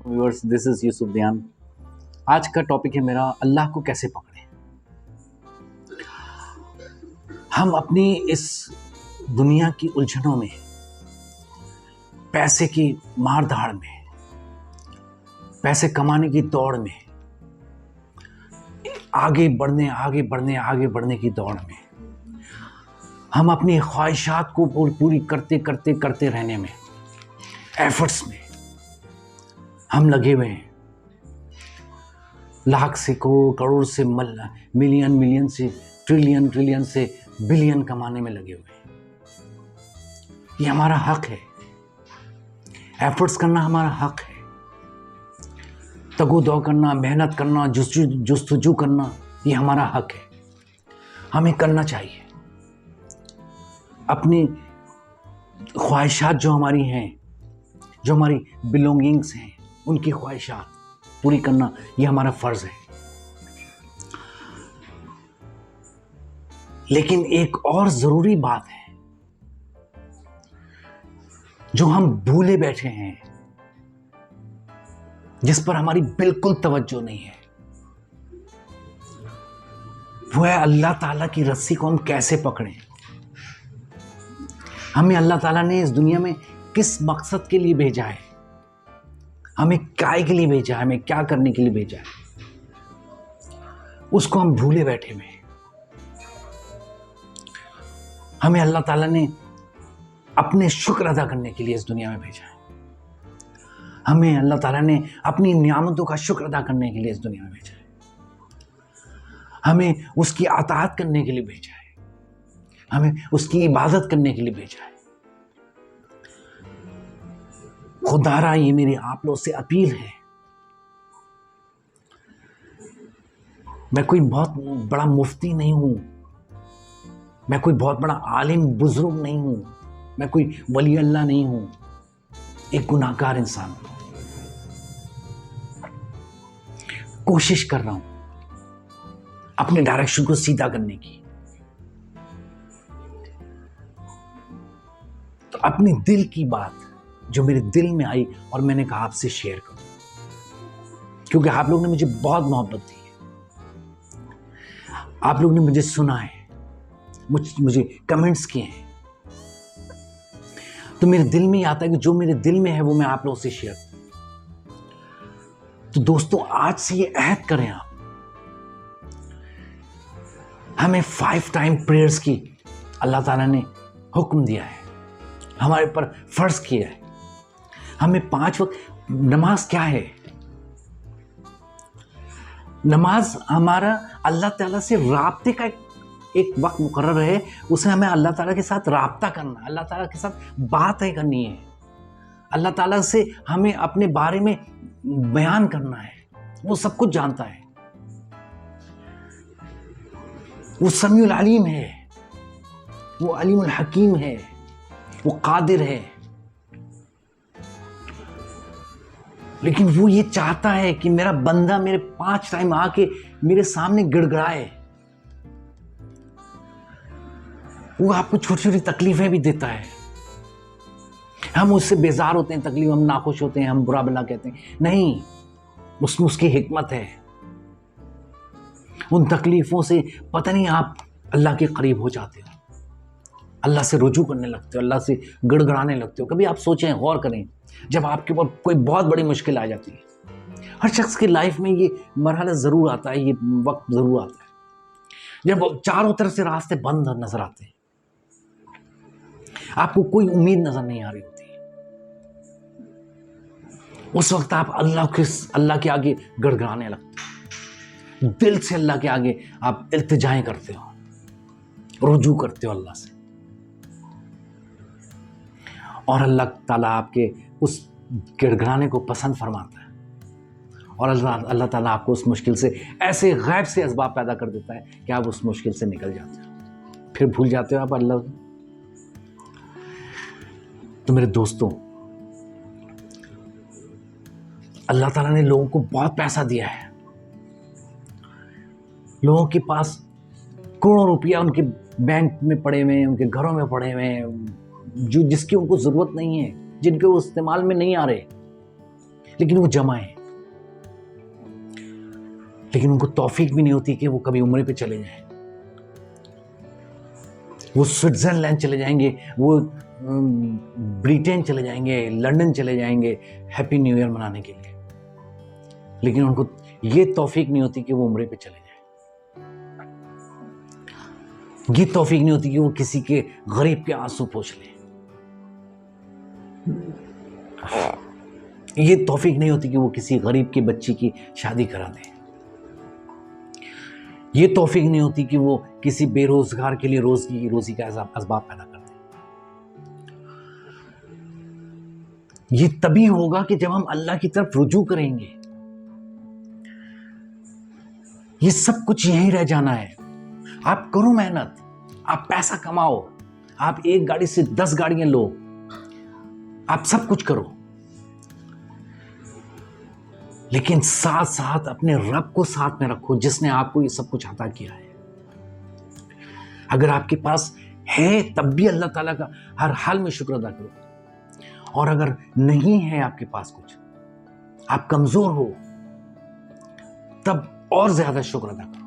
Viewers, this is Yusuf दयान। आज का topic है मेरा, अल्लाह को कैसे पकड़ें। हम अपनी इस दुनिया की उलझनों में, पैसे की मार-धाड़ में, पैसे कमाने की दौड़ में, आगे बढ़ने की दौड़ में, हम अपनी ख्वाहिशात को पूरी करते रहने में, एफर्ट्स में हम लगे हुए हैं। लाख से करोड़ से मिलियन से ट्रिलियन से बिलियन कमाने में लगे हुए हैं। ये हमारा हक है, एफर्ट्स करना हमारा हक है। तगो-दो करना, मेहनत करना, जुस्तजू करना, ये हमारा हक है, हमें करना चाहिए। अपनी ख्वाहिशात जो हमारी हैं, जो हमारी बिलोंगिंग्स हैं, उनकी ख्वाहिशात पूरी करना ये हमारा फर्ज है। लेकिन एक और जरूरी बात है जो हम भूले बैठे हैं, जिस पर हमारी बिल्कुल तवज्जो नहीं है, वो है अल्लाह ताला की रस्सी को हम कैसे पकड़ें। हमें अल्लाह ताला ने इस दुनिया में किस मकसद के लिए भेजा है, हमें काय के लिए भेजा है, हमें क्या करने के लिए भेजा है, उसको हम भूले बैठे हुए हैं। हमें अल्लाह ताला ने अपने शुक्र अदा करने के लिए इस दुनिया में भेजा है। हमें अल्लाह ताला ने अपनी नियामतों का शुक्र अदा करने के लिए इस दुनिया में भेजा है। हमें उसकी अताअत करने के लिए भेजा है, हमें उसकी इबादत करने के लिए भेजा है। खुदारा ये मेरी आप लोगों से अपील है। मैं कोई बहुत बड़ा मुफ्ती नहीं हूं, मैं कोई बहुत बड़ा आलिम बुजुर्ग नहीं हूं, मैं कोई वली अल्लाह नहीं हूं, एक गुनाहगार इंसान हूं। कोशिश कर रहा हूं अपने डायरेक्शन को सीधा करने की। तो अपने दिल की बात जो मेरे दिल में आई और मैंने कहा आपसे शेयर करूं, क्योंकि आप लोग ने मुझे बहुत मोहब्बत दी है, आप लोग ने मुझे सुना है, मुझे कमेंट्स किए हैं। तो मेरे दिल में ही आता है कि जो मेरे दिल में है वो मैं आप लोगों से शेयर करूं। तो दोस्तों, आज से ये अहद करें आप, हमें 5 टाइम प्रेयर्स की अल्लाह ताला ने हुक्म दिया है, हमारे पर फर्ज किया है। हमें 5 वक्त नमाज क्या है? नमाज हमारा अल्लाह ताला से राब्ते का एक वक्त मुकर्रर है, उसे हमें अल्लाह ताला के साथ राब्ता करना, अल्लाह ताला के साथ बात है करनी है, अल्लाह ताला से हमें अपने बारे में बयान करना है। वो सब कुछ जानता है, वो समीउल अलीम है, वो अलीमुल हकीम है, वो कादिर है। लेकिन वो ये चाहता है कि मेरा बंदा मेरे 5 टाइम आके मेरे सामने गिड़गिड़ाए। वो आपको छोटी छोटी तकलीफें भी देता है, हम उससे बेजार होते हैं, तकलीफ, हम नाखुश होते हैं, हम बुरा भला कहते हैं। नहीं, उसमें उसकी हिकमत है। उन तकलीफों से पता नहीं आप अल्लाह के करीब हो जाते हो, अल्लाह से रुजू करने लगते हो, अल्लाह से गिड़गिड़ाने लगते हो। कभी आप सोचें, गौर करें, जब आपके ऊपर कोई बहुत बड़ी मुश्किल आ जाती है, हर शख्स की लाइफ में ये मरहला ज़रूर आता है, ये वक्त ज़रूर आता है, जब चारों तरफ से रास्ते बंद नजर आते हैं, आपको कोई उम्मीद नजर नहीं आ रही होती। उस वक्त आप अल्लाह के आगे गिड़गिड़ाने लगते हो, दिल से अल्लाह के आगे आप इल्तिजाएं करते हो, रुजू करते हो अल्लाह से, और अल्लाह ताला आपके उस गिड़गिड़ाने को पसंद फरमाता है। और अल्लाह ताला आपको उस मुश्किल से ऐसे गैब से असबाब पैदा कर देता है कि आप उस मुश्किल से निकल जाते हो, फिर भूल जाते हो आप अल्लाह। तो मेरे दोस्तों, अल्लाह ताला ने लोगों को बहुत पैसा दिया है, लोगों के पास करोड़ों रुपया उनके बैंक में पड़े हुए हैं, उनके घरों में पड़े हुए हैं, जो जिसकी उनको ज़रूरत नहीं है, जिनके वो इस्तेमाल में नहीं आ रहे, लेकिन वो जमा है, लेकिन उनको तौफीक भी नहीं होती कि वो कभी उम्रे पे चले जाएं, वो स्विट्जरलैंड चले जाएंगे, वो ब्रिटेन चले जाएंगे, लंदन चले जाएंगे हैप्पी न्यू ईयर मनाने के लिए, लेकिन उनको ये तौफीक नहीं होती कि वो उम्रे पे चले जाएं। ये तौफीक नहीं होती कि वो किसी के गरीब के आंसू पोंछ लें। ये तौफीक नहीं होती कि वो किसी गरीब की बच्ची की शादी करा दें। ये तौफीक नहीं होती कि वो किसी बेरोजगार के लिए रोजी का असबाब पैदा कर दें। ये तभी होगा कि जब हम अल्लाह की तरफ रुजू करेंगे। ये सब कुछ यहीं रह जाना है। आप करो मेहनत, आप पैसा कमाओ, आप एक गाड़ी से 10 गाड़ियां लो, आप सब कुछ करो, लेकिन साथ साथ अपने रब को साथ में रखो जिसने आपको ये सब कुछ अता किया है। अगर आपके पास है तब भी अल्लाह ताला का हर हाल में शुक्र अदा करो, और अगर नहीं है आपके पास कुछ, आप कमजोर हो, तब और ज्यादा शुक्र अदा करो।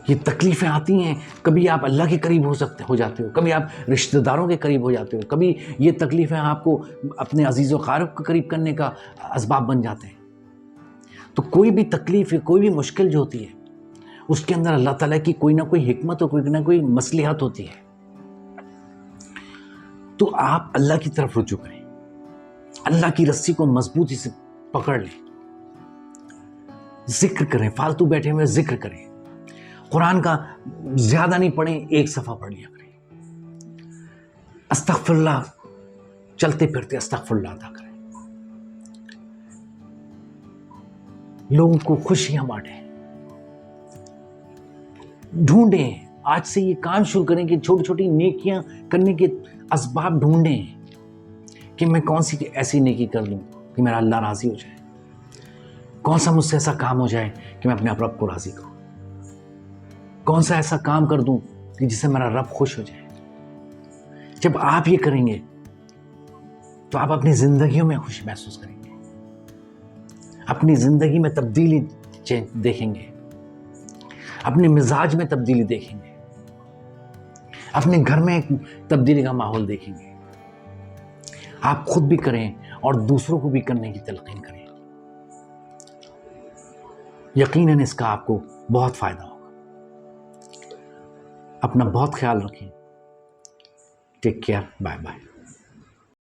ये तकलीफें आती हैं, कभी आप अल्लाह के करीब हो जाते हो, कभी आप रिश्तेदारों के करीब हो जाते हो, कभी ये तकलीफें आपको अपने अजीज़ व क़ारिब को करीब करने का असबाब बन जाते हैं। तो कोई भी तकलीफ, कोई भी मुश्किल जो होती है, उसके अंदर अल्लाह ताला की कोई ना कोई हिकमत और कोई ना कोई मसलिहत होती है। तो आप अल्लाह की तरफ रुजू करें, अल्लाह की रस्सी को मजबूती से पकड़ लें, जिक्र करें, फालतू बैठे हुए जिक्र करें, कुरान का ज्यादा नहीं पढ़ें, एक सफा पढ़ लिया करें, अस्तगफिरुल्लाह चलते फिरते अस्तगफिरुल्लाह अदा करें, लोगों को खुशियां बांटें, ढूंढें। आज से ये काम शुरू करें कि छोटी छोटी नेकियां करने के असबाब ढूंढें कि मैं कौन सी ऐसी नेकी कर लूं कि मेरा अल्लाह राजी हो जाए, कौन सा मुझसे ऐसा काम हो जाए कि मैं अपने आप रब को राजी करूं, कौन सा ऐसा काम कर दूं कि जिससे मेरा रब खुश हो जाए। जब आप ये करेंगे तो आप अपनी जिंदगियों में खुशी महसूस करेंगे, अपनी जिंदगी में तब्दीली देखेंगे, अपने मिजाज में तब्दीली देखेंगे, अपने घर में एक तब्दीली का माहौल देखेंगे। आप खुद भी करें और दूसरों को भी करने की तलकीन करें, यकीनन इसका आपको बहुत फायदा होगा। अपना बहुत ख्याल रखें। Take care, bye bye.